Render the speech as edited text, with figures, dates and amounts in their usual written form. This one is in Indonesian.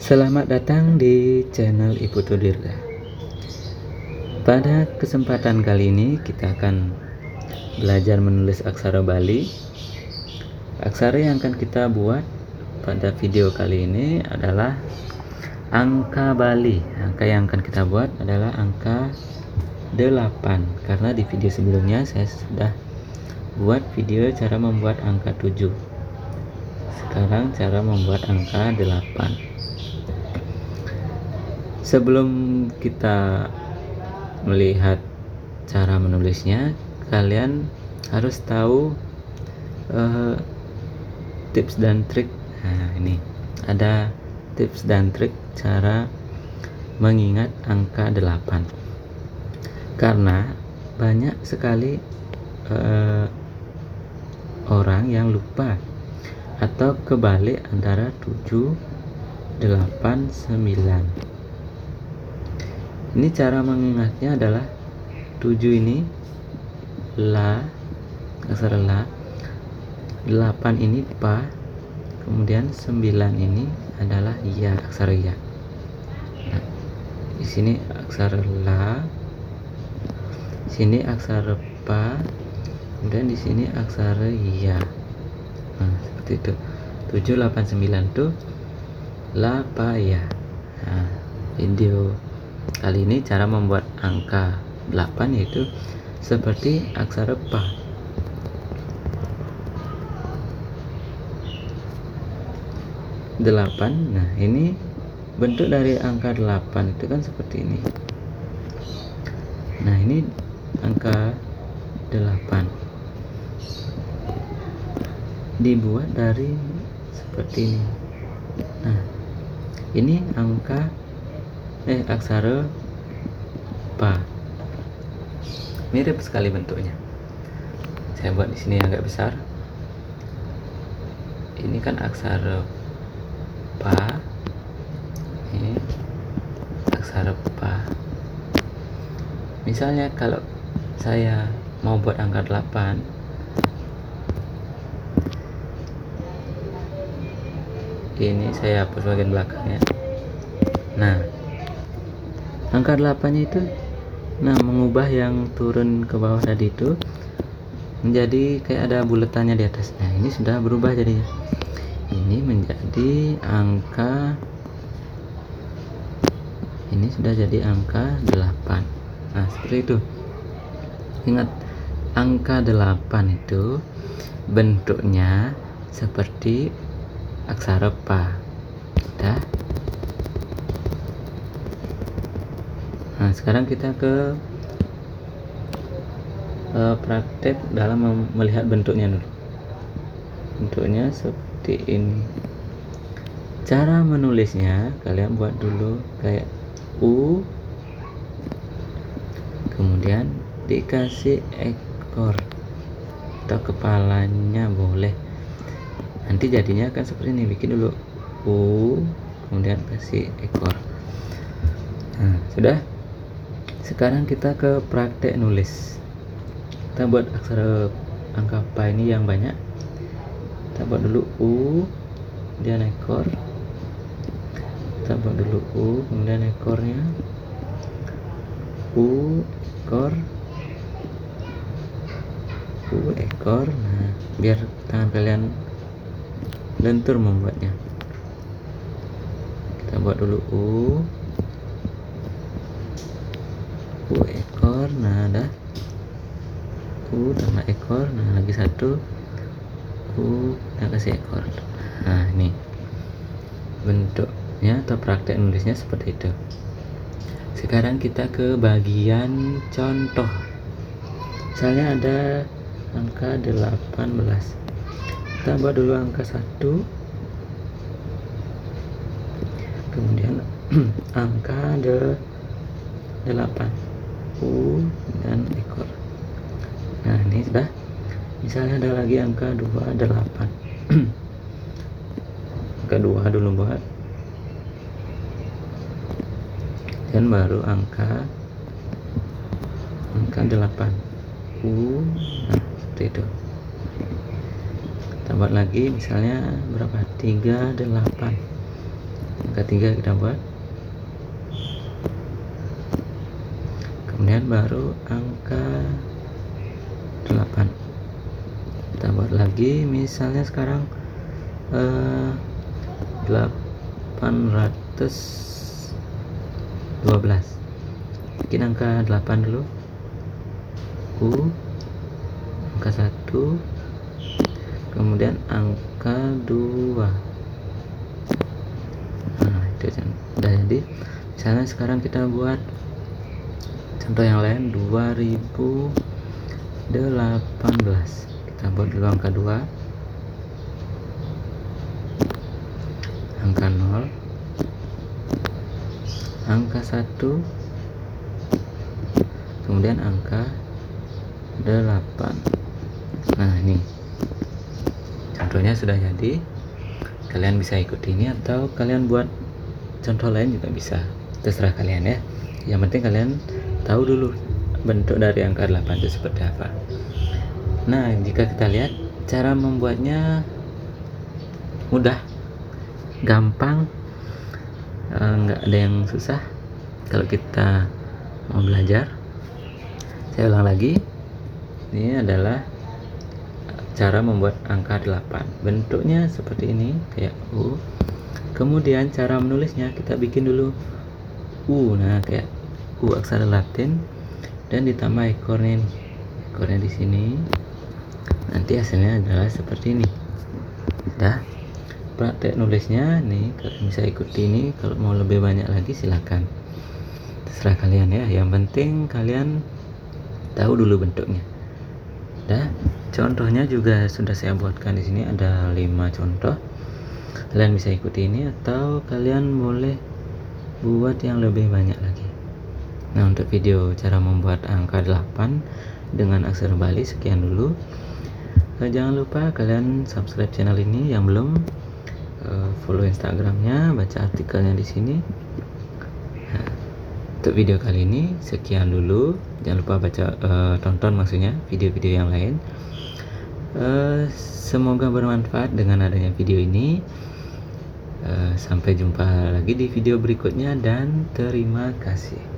Selamat datang di channel Ibu Tudirga. Pada kesempatan kali ini kita akan belajar menulis aksara Bali. Aksara yang akan kita buat pada video kali ini adalah angka Bali. Angka yang akan kita buat adalah angka 8, karena di video sebelumnya saya sudah buat video cara membuat angka 7. Sekarang cara membuat angka 8. Sebelum kita melihat cara menulisnya, kalian harus tahu tips dan trik. Nah, ini ada tips dan trik cara mengingat angka 8. Karena banyak sekali orang yang lupa atau kebalik antara 7, 8, 9. Ini cara mengingatnya adalah 7 ini la, aksara la, 8 ini pa, kemudian 9 ini adalah ya, aksara ya. Nah, di sini aksara la, sini aksara pa, kemudian di sini aksara ya. Nah, seperti itu. 7, 8, 9 itu la, pa, ya. Nah, video kali ini cara membuat angka 8 yaitu seperti aksara pa. Delapan. Nah, ini bentuk dari angka 8 itu kan seperti ini. Nah, ini angka 8 dibuat dari seperti ini. Nah, ini angka aksara pa. Mirip sekali bentuknya. Saya buat di sini agak besar. Ini kan aksara pa. Ini aksara pa. Misalnya kalau saya mau buat angka 8, ini saya hapus bagian belakangnya. Nah, angka 8 itu mengubah yang turun ke bawah tadi itu menjadi kayak ada buletannya di atas. Nah, ini sudah berubah jadinya. Ini menjadi angka, ini sudah jadi angka 8. Nah, seperti itu. Ingat, angka 8 itu bentuknya seperti aksara pa. Udah. Nah, sekarang kita ke praktek dalam melihat bentuknya dulu. Bentuknya seperti ini. Cara menulisnya kalian buat dulu kayak U, kemudian dikasih ekor atau kepalanya boleh. Nanti jadinya akan seperti ini. Bikin dulu U, kemudian kasih ekor. Nah, sudah. Sekarang kita ke praktek nulis. Kita buat aksara angka pa ini yang banyak. Kita buat dulu U, kemudian ekor. Kita buat dulu U, kemudian ekornya. U, ekor. U, ekor. Nah, biar tangan kalian lentur membuatnya. Kita buat dulu U, ekor. Nah, ada U tambah ekor. Nah, lagi satu U dan kasih ekor. Nah, ini bentuknya atau praktek nulisnya seperti itu. Sekarang kita ke bagian contoh. Misalnya ada angka 18. Kita buat dulu angka 1, kemudian angka 8, U dan ekor. Nah, ini sudah. Misalnya ada lagi angka 28. Angka 2 dulu buat, dan baru angka 8 U. Nah, seperti itu. Kita buat lagi, misalnya berapa? 38. Angka angka 3 kita buat, kemudian baru angka 8 kita buat lagi. Misalnya sekarang 812, bikin angka 8 dulu, U, angka 1, kemudian angka 2. Nah itu udah jadi. Misalnya sekarang kita buat contoh yang lain, 2018, kita buat dulu angka 2, angka 0, angka 1, kemudian angka 8. Nah ini contohnya sudah jadi. Kalian bisa ikuti ini atau kalian buat contoh lain juga bisa, terserah kalian ya. Yang penting kalian tahu dulu bentuk dari angka 8 itu seperti apa. Nah jika kita lihat cara membuatnya mudah, gampang, nggak ada yang susah kalau kita mau belajar. Saya ulang lagi, ini adalah cara membuat angka 8. Bentuknya seperti ini, kayak U. Kemudian cara menulisnya kita bikin dulu U, nah kayak U aksara Latin, dan ditambah ekornya ini, ekornya di sini. Nanti hasilnya adalah seperti ini. Dah, praktek nulisnya nih kalian bisa ikuti ini. Kalau mau lebih banyak lagi silakan, terserah kalian ya. Yang penting kalian tahu dulu bentuknya. Dah, contohnya juga sudah saya buatkan di sini, ada 5 contoh. Kalian bisa ikuti ini atau kalian boleh buat yang lebih banyak lagi. Nah untuk video cara membuat angka 8 dengan aksara Bali sekian dulu. Jangan lupa kalian subscribe channel ini yang belum, follow Instagramnya, baca artikelnya di sini. Nah, untuk video kali ini sekian dulu. Jangan lupa baca, tonton maksudnya video-video yang lain. Semoga bermanfaat dengan adanya video ini. Sampai jumpa lagi di video berikutnya dan terima kasih.